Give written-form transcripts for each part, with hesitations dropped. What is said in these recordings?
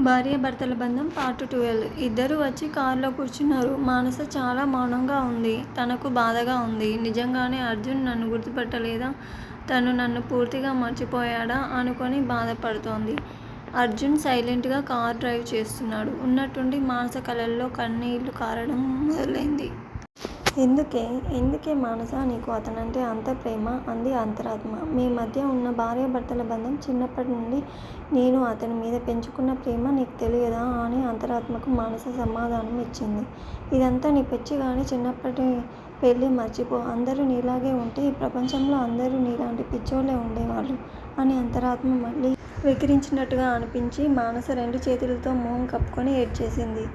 భార్యాభర్తల బంధం పార్ట్ 12. ఇద్దరూ వచ్చి కారులో కూర్చున్నారు. మానస చాలా మౌనంగా ఉంది. తనకు బాధగా ఉంది. నిజంగానే అర్జున్ నన్ను గుర్తుపట్టలేదా? తను నన్ను పూర్తిగా మర్చిపోయాడా అనుకొని బాధపడుతోంది. అర్జున్ సైలెంట్ గా కారు డ్రైవ్ చేస్తున్నాడు. ఉన్నట్టుండి మానస కళ్ళల్లో కన్నీళ్లు కారడం మొదలైంది. ఎందుకే మానస నీకు అతనంటే అంత ప్రేమ? అంది అంతరాత్మ. మీ మధ్య ఉన్న భార్యాభర్తల బంధం చిన్నప్పటి నుండి నేను అతని మీద పెంచుకున్న ప్రేమ నీకు తెలియదా అని అంతరాత్మకు మానస సమాధానం ఇచ్చింది. ఇదంతా నీ పిచ్చిగాని చిన్నప్పటి పెళ్ళి మర్చిపో. అందరూ నీలాగే ఉంటే ఈ ప్రపంచంలో అందరూ నీలాంటి పిచ్చోళ్ళే ఉండేవాళ్ళు అని అంతరాత్మ మళ్ళీ వెక్కిరించినట్టుగా అనిపించి మానస రెండు చేతులతో మొహం కప్పుకొని ఏడ్చేసింది.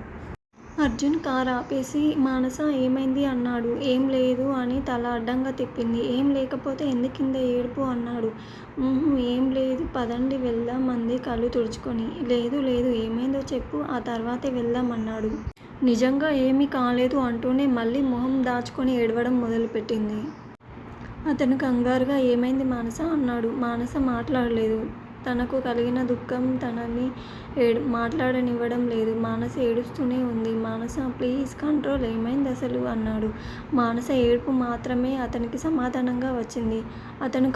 అర్జున్ కారు ఆపేసి మానస ఏమైంది అన్నాడు. ఏం లేదు అని తల అడ్డంగా తిప్పింది. ఏం లేకపోతే ఎందుకింత ఏడుపు అన్నాడు. ఏం లేదు పదండి వెళ్దాం అంది కళ్ళు తుడుచుకొని. లేదు ఏమైందో చెప్పు, ఆ తర్వాతే వెళ్దాం అన్నాడు. నిజంగా ఏమీ కాలేదు అంటూనే మళ్ళీ మొహం దాచుకొని ఏడవడం మొదలుపెట్టింది. అతను కంగారుగా ఏమైంది మానస అన్నాడు. మానస మాట్లాడలేదు. తనకు కలిగిన దుఃఖం తనని మాట్లాడనివ్వడం లేదు. మానస ఏడుస్తూనే ఉంది. మానస ప్లీజ్ కంట్రోల్, ఏమైంది అసలు అన్నాడు. మానస ఏడుపు మాత్రమే అతనికి సమాధానంగా వచ్చింది. అతను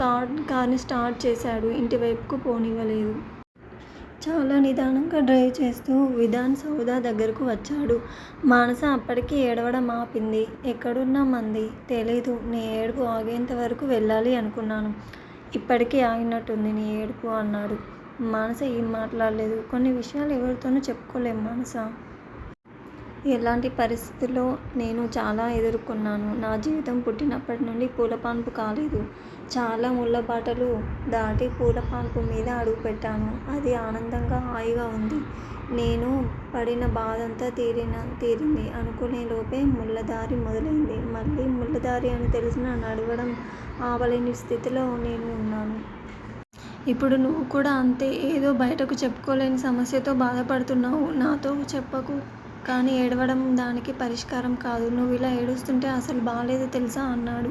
కార్ని స్టార్ట్ చేశాడు. ఇంటివైపుకు పోనివ్వలేదు. చాలా నిదానంగా డ్రైవ్ చేస్తూ విధాన్ సౌధ దగ్గరకు వచ్చాడు. మానస అప్పటికి ఏడవడం ఆపింది. ఎక్కడున్నాం అంది. తెలీదు. నీ ఏడుపు ఆగేంత వరకు వెళ్ళాలి అనుకున్నాను. ఇప్పటికీ ఆగినట్టుంది నీ ఏడుపు అన్నాడు. మానస ఏం మాట్లాడలేదు. కొన్ని విషయాలు ఎవరితోనూ చెప్పుకోలేం మానస. ఎలాంటి పరిస్థితుల్లో నేను చాలా ఎదుర్కొన్నాను. నా జీవితం పుట్టినప్పటి నుండి పూలపాన్పు కాలేదు. చాలా ముళ్ళబాటలు దాటి పూలపాన్పు మీద అడుగుపెట్టాను. అది ఆనందంగా హాయిగా ఉంది. నేను పడిన బాధంతా తీరింది అనుకునేలోపే ముళ్ళదారి మొదలైంది. మళ్ళీ ముళ్ళదారి అని తెలిసినా నడవడం ఆపలేని స్థితిలో నేను ఉన్నాను. ఇప్పుడు నువ్వు కూడా అంతే. ఏదో బయటకు చెప్పుకోలేని సమస్యతో బాధపడుతున్నావు. నాతో చెప్పకు. కానీ ఏడవడం దానికి పరిష్కారం కాదు. నువ్వు ఇలా ఏడుస్తుంటే అసలు బాలేదు తెలుసా అన్నాడు.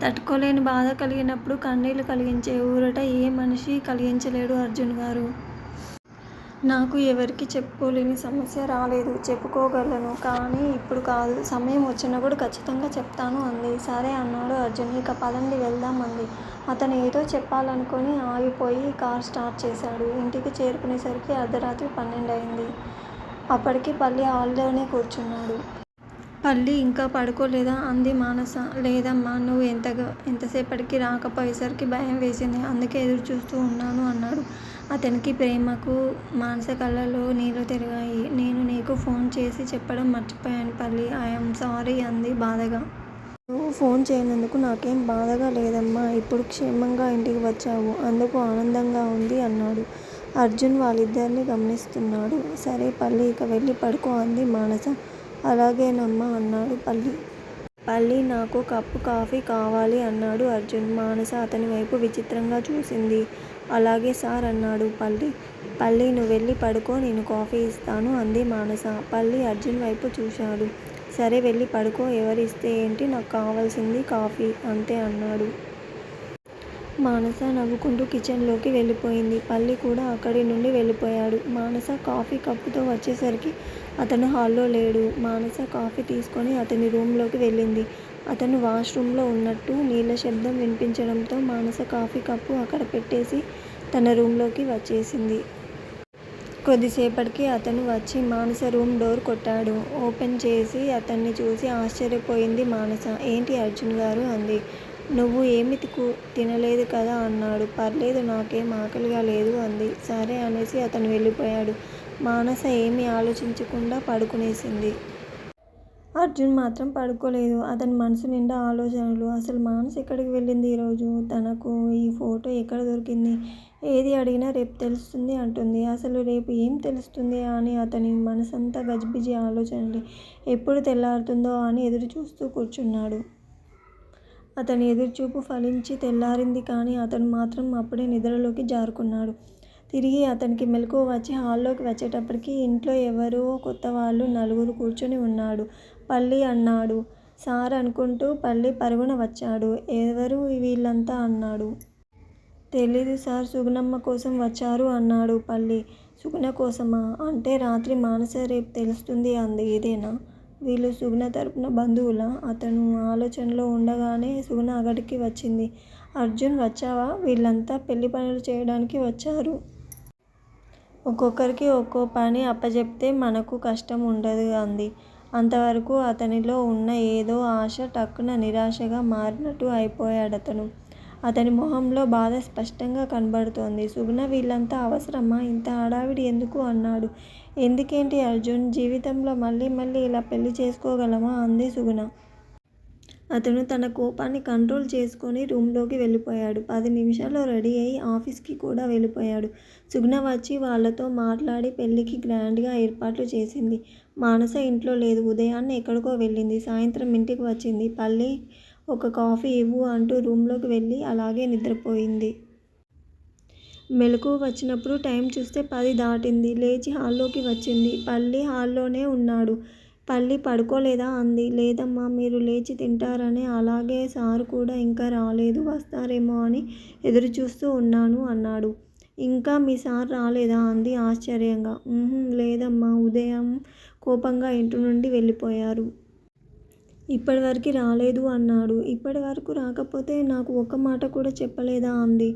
తట్టుకోలేని బాధ కలిగినప్పుడు కన్నీళ్లు కలిగించే ఊరట ఏ మనిషి కలిగించలేడు అర్జున్ గారు. నాకు ఎవరికీ చెప్పుకోలేని సమస్య రాలేదు. చెప్పుకోగలను. కానీ ఇప్పుడు కాదు. సమయం వచ్చినప్పుడు ఖచ్చితంగా చెప్తాను అంది. సరే అన్నాడు అర్జున్. ఇక పదండి వెళ్దాం అంది. అతను ఏదో చెప్పాలనుకొని ఆగిపోయి కారు స్టార్ట్ చేశాడు. ఇంటికి చేరుకునేసరికి అర్ధరాత్రి 12 అయింది. అప్పటికి పల్లి హాల్లోనే కూర్చున్నాడు. పల్లి ఇంకా పడుకోలేదా అంది మానస. లేదమ్మా, నువ్వు ఎంతసేపటికి రాకపోయేసరికి భయం వేసింది. అందుకే ఎదురు చూస్తూ ఉన్నాను అన్నాడు. అతనికి ప్రేమకు మానస కళ్ళలో నీళ్లు తిరిగాయి. నేను నీకు ఫోన్ చేసి చెప్పడం మర్చిపోయాను పల్లి. ఐయామ్ సారీ అంది బాధగా. నువ్వు ఫోన్ చేయనందుకు నాకేం బాధగా లేదమ్మా. ఇప్పుడు క్షేమంగా ఇంటికి వచ్చావు. అందుకు ఆనందంగా ఉంది అన్నాడు. అర్జున్ వాళ్ళిద్దరినీ గమనిస్తున్నాడు. సరే పల్లి, ఇక వెళ్ళి పడుకో అంది మానస. అలాగేనమ్మా అన్నాడు పల్లి. పల్లి, నాకు కప్పు కాఫీ కావాలి అన్నాడు అర్జున్. మానస అతని వైపు విచిత్రంగా చూసింది. అలాగే సార్ అన్నాడు పల్లి. పల్లి, నువ్వు వెళ్ళి పడుకో, నేను కాఫీ ఇస్తాను అంది మానస. పల్లి అర్జున్ వైపు చూశాడు. సరే వెళ్ళి పడుకో, ఎవరు ఇస్తే ఏంటి, నాకు కావాల్సింది కాఫీ అంతే అన్నాడు. మానస నవ్వుకుంటూ కిచెన్లోకి వెళ్ళిపోయింది. పల్లి కూడా అక్కడి నుండి వెళ్ళిపోయాడు. మానస కాఫీ కప్పుతో వచ్చేసరికి అతను హాల్లో లేడు. మానస కాఫీ తీసుకొని అతని రూంలోకి వెళ్ళింది. అతను వాష్రూంలో ఉన్నట్టు నీళ్ల శబ్దం వినిపించడంతో మానస కాఫీ కప్పు అక్కడ పెట్టేసి తన రూంలోకి వచ్చేసింది. కొద్దిసేపటికి అతను వచ్చి మానస రూమ్ డోర్ కొట్టాడు. ఓపెన్ చేసి అతన్ని చూసి ఆశ్చర్యపోయింది మానస. ఏంటి అర్జున్ గారు అంది. నువ్వు ఏమీ తినలేదు కదా అన్నాడు. పర్లేదు, నాకేం ఆకలిగా లేదు అంది. సరే అనేసి అతను వెళ్ళిపోయాడు. మానస ఏమీ ఆలోచించకుండా పడుకునేసింది. అర్జున్ మాత్రం పడుకోలేదు. అతని మనసు నిండా ఆలోచనలు. అసలు మానస ఎక్కడికి వెళ్ళింది ఈరోజు? తనకు ఈ ఫోటో ఎక్కడ దొరికింది? ఏది అడిగినా రేపు తెలుస్తుంది అంటుంది. అసలు రేపు ఏం తెలుస్తుంది అని అతని మనసంతా గజిబిజి ఆలోచనలే. ఎప్పుడు తెల్లారుతుందో అని ఎదురు చూస్తూ కూర్చున్నాడు. అతని ఎదురుచూపు ఫలించి తెల్లారింది. కానీ అతను మాత్రం అప్పుడే నిద్రలోకి జారుకున్నాడు. తిరిగి అతనికి మెలకువ వచ్చి హాల్లోకి వచ్చేటప్పటికి ఇంట్లో ఎవరో కొత్తవాళ్ళు నలుగురు కూర్చొని ఉన్నాడు. పల్లి అన్నాడు. సార్ అనుకుంటూ పల్లి పరుగున వచ్చాడు. ఎవరు వీళ్ళంతా అన్నాడు. తెలీదు సార్, సుగుణమ్మ కోసం వచ్చారు అన్నాడు పల్లి. సుగుణ కోసమా? అంటే రాత్రి మానస రేపు తెలుస్తుంది అంది. ఇదేనా? వీళ్ళు సుగుణ తరపున బంధువులా? అతను ఆలోచనలో ఉండగానే సుగుణ అక్కడికి వచ్చింది. అర్జున్ వచ్చావా? వీళ్ళంతా పెళ్లి పనులు చేయడానికి వచ్చారు. ఒక్కొక్కరికి ఒక్కో పని అప్పజెప్తే మనకు కష్టం ఉండదు అంది. అంతవరకు అతనిలో ఉన్న ఏదో ఆశ టక్కున నిరాశగా మారినట్టు అయిపోయాడతను. అతని మొహంలో బాధ స్పష్టంగా కనబడుతోంది. సుగుణ వీళ్ళంతా అవసరమా? ఇంత హడావిడి ఎందుకు? అన్నాడు. ఎందుకేంటి అర్జున్? జీవితంలో మళ్ళీ మళ్ళీ ఇలా పెళ్లి చేసుకోగలమా? అంది సుగుణ. అతను తన కోపాన్ని కంట్రోల్ చేసుకొని రూంలోకి వెళ్ళిపోయాడు. 10 నిమిషాల్లో రెడీ అయి ఆఫీస్కి కూడా వెళ్ళిపోయాడు. సుగుణ వచ్చి వాళ్ళతో మాట్లాడి పెళ్లికి గ్రాండ్గా ఏర్పాట్లు చేసింది. మానస ఇంట్లో లేదు. ఉదయాన్నే ఎక్కడికో వెళ్ళింది. సాయంత్రం ఇంటికి వచ్చింది. పల్లి ఒక కాఫీ ఇవ్వు అంటూ రూంలోకి వెళ్ళి అలాగే నిద్రపోయింది. మెలకువ వచ్చినప్పుడు టైం చూస్తే 10 దాటింది. లేచి హాల్లోకి వచ్చింది. పల్లి హాల్లోనే ఉన్నాడు. పల్లి పడుకోలేదా? అంది. లేదమ్మా, మీరు లేచి తింటారని. అలాగే సార్ కూడా ఇంకా రాలేదు. వస్తారేమో అని ఎదురుచూస్తూ ఉన్నాను అన్నాడు. ఇంకా మీ సార్ రాలేదా? అంది ఆశ్చర్యంగా. లేదమ్మా, ఉదయం కోపంగా ఇంటి నుండి వెళ్ళిపోయారు. ఇప్పటివరకు రాలేదు అన్నాడు. ఇప్పటివరకు రాకపోతే నాకు ఒక్క మాట కూడా చెప్పలేదా? అంది.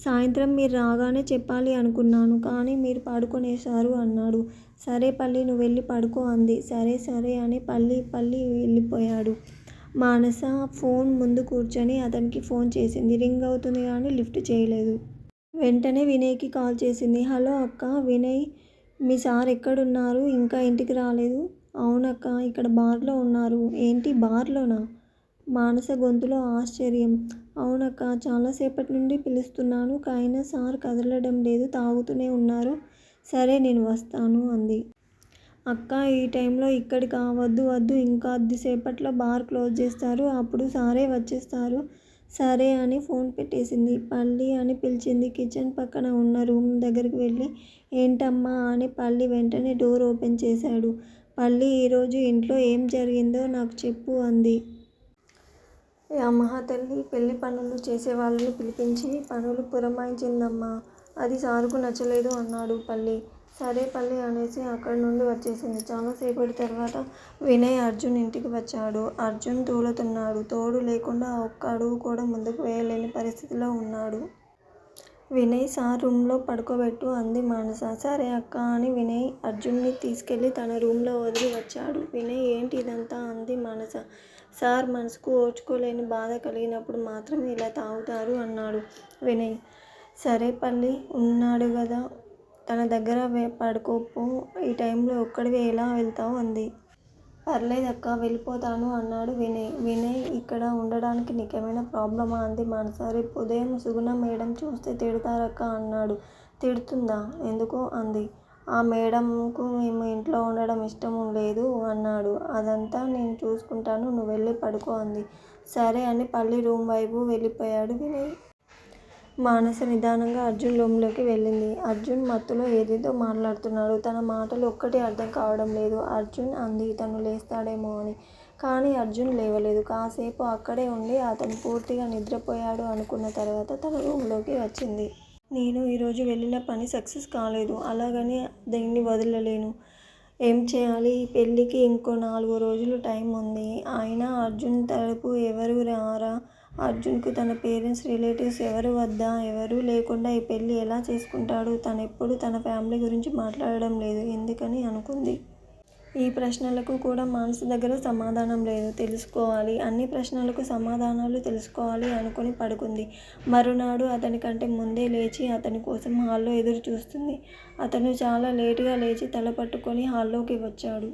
సాయంత్రం మీరు రాగానే చెప్పాలి అనుకున్నాను, కానీ మీరు పడుకొనేశారు అన్నాడు. సరే పల్లి, నువ్వు వెళ్ళి పడుకో అంది. సరే సరే అని పల్లి వెళ్ళిపోయాడు. మానస ఫోన్ ముందు కూర్చొని అతనికి ఫోన్ చేసింది. రింగ్ అవుతుంది కానీ లిఫ్ట్ చేయలేదు. వెంటనే వినయ్కి కాల్ చేసింది. హలో అక్క, వినయ్. మీ సార్ ఎక్కడున్నారు? ఇంకా ఇంటికి రాలేదు? అవునక్క, ఇక్కడ బార్లో ఉన్నారు. ఏంటి, బార్లోనా? మానస గొంతులో ఆశ్చర్యం. అవునక్క, చాలాసేపటి నుండి పిలుస్తున్నాను, అయినా సార్ కదలడం లేదు, తాగుతూనే ఉన్నారు. సరే నేను వస్తాను అంది. అక్క, ఈ టైంలో ఇక్కడికా? వద్దు, ఇంకా కొద్దిసేపట్లో బార్ క్లోజ్ చేస్తారు, అప్పుడు సారే వచ్చేస్తారు. సరే అని ఫోన్ పెట్టేసింది. పల్లి అని పిలిచింది. కిచెన్ పక్కన ఉన్న రూమ్ దగ్గరికి వెళ్ళి ఏంటమ్మా అని పల్లి వెంటనే డోర్ ఓపెన్ చేశాడు. పల్లి, ఈరోజు ఇంట్లో ఏం జరిగిందో నాకు చెప్పు అంది. ఆ మహాతల్లి పెళ్లి పనులు చేసేవాళ్ళని పిలిపించి పనులు పురమాయించిందమ్మా. అది సారుకు నచ్చలేదు అన్నాడు పల్లి. సరే పల్లి అనేసి అక్కడి నుండి వచ్చేసింది. చాలాసేపటి తర్వాత వినయ్ అర్జున్ ఇంటికి వచ్చాడు. అర్జున్ తూలుతున్నాడు. తోడు లేకుండా ఒక్క అడుగు కూడా ముందుకు వేయలేని పరిస్థితిలో ఉన్నాడు. వినయ్, సార్ రూంలో పడుకోబెట్టు అంది మానస. సరే అక్క అని వినయ్ అర్జున్ని తీసుకెళ్ళి తన రూంలో వదిలి వచ్చాడు. వినయ్, ఏంటి ఇదంతా? అంది మానస. సార్ మనసుకు ఓర్చుకోలేని బాధ కలిగినప్పుడు మాత్రమే ఇలా తాగుతారు అన్నాడు వినయ్. సరే పల్లి ఉన్నాడు గదా, తన దగ్గర పడుకోపో. ఈ టైంలో ఒక్కడివే ఎలా వెళ్తావు? అంది. పర్లేదక్క, వెళ్ళిపోతాను అన్నాడు వినయ్. వినయ్, ఇక్కడ ఉండడానికి నీకేమైనా ప్రాబ్లమా? అంది మానస. రేపు ఉదయం సుగుణ మేడం చూస్తే తిడతారక్క అన్నాడు. తిడుతుందా? ఎందుకు? అంది. ఆ మేడంకు మేము ఇంట్లో ఉండడం ఇష్టం లేదు అన్నాడు. అదంతా నేను చూసుకుంటాను, నువ్వు వెళ్ళి పడుకో అంది. సరే అని పల్లి రూమ్ వైపు వెళ్ళిపోయాడు వినయ్. మానస నిదానంగా అర్జున్ రూంలోకి వెళ్ళింది. అర్జున్ మత్తులో ఏదేదో మాట్లాడుతున్నాడు. తన మాటలు ఒక్కటి అర్థం కావడం లేదు. అర్జున్ అంది తను లేస్తాడేమో అని. కానీ అర్జున్ లేవలేదు. కాసేపు అక్కడే ఉండి అతను పూర్తిగా నిద్రపోయాడు అనుకున్న తర్వాత తన రూంలోకి వచ్చింది. నేను ఈరోజు వెళ్ళిన పని సక్సెస్ కాలేదు. అలాగని దీన్ని వదలలేను. ఏం చేయాలి? పెళ్ళికి ఇంకో 4 రోజులు టైం ఉంది. అయినా అర్జున్ తరపు ఎవరూ రారా? అర్జున్కు తన పేరెంట్స్, రిలేటివ్స్ ఎవరు వద్దా? ఎవరూ లేకుండా ఈ పెళ్ళి ఎలా చేసుకుంటాడు? తనెప్పుడూ తన ఫ్యామిలీ గురించి మాట్లాడడం లేదు. ఎందుకని అనుకుంది. ఈ ప్రశ్నలకు కూడా మానస దగ్గర సమాధానం లేదు. తెలుసుకోవాలి, అన్ని ప్రశ్నలకు సమాధానాలు తెలుసుకోవాలి అనుకుని పడుకుంది. మరునాడు అతని కంటే ముందే లేచి అతని కోసం హాల్లో ఎదురు చూస్తుంది. అతను చాలా లేటుగా లేచి తల పట్టుకొని హాల్లోకి వచ్చాడు.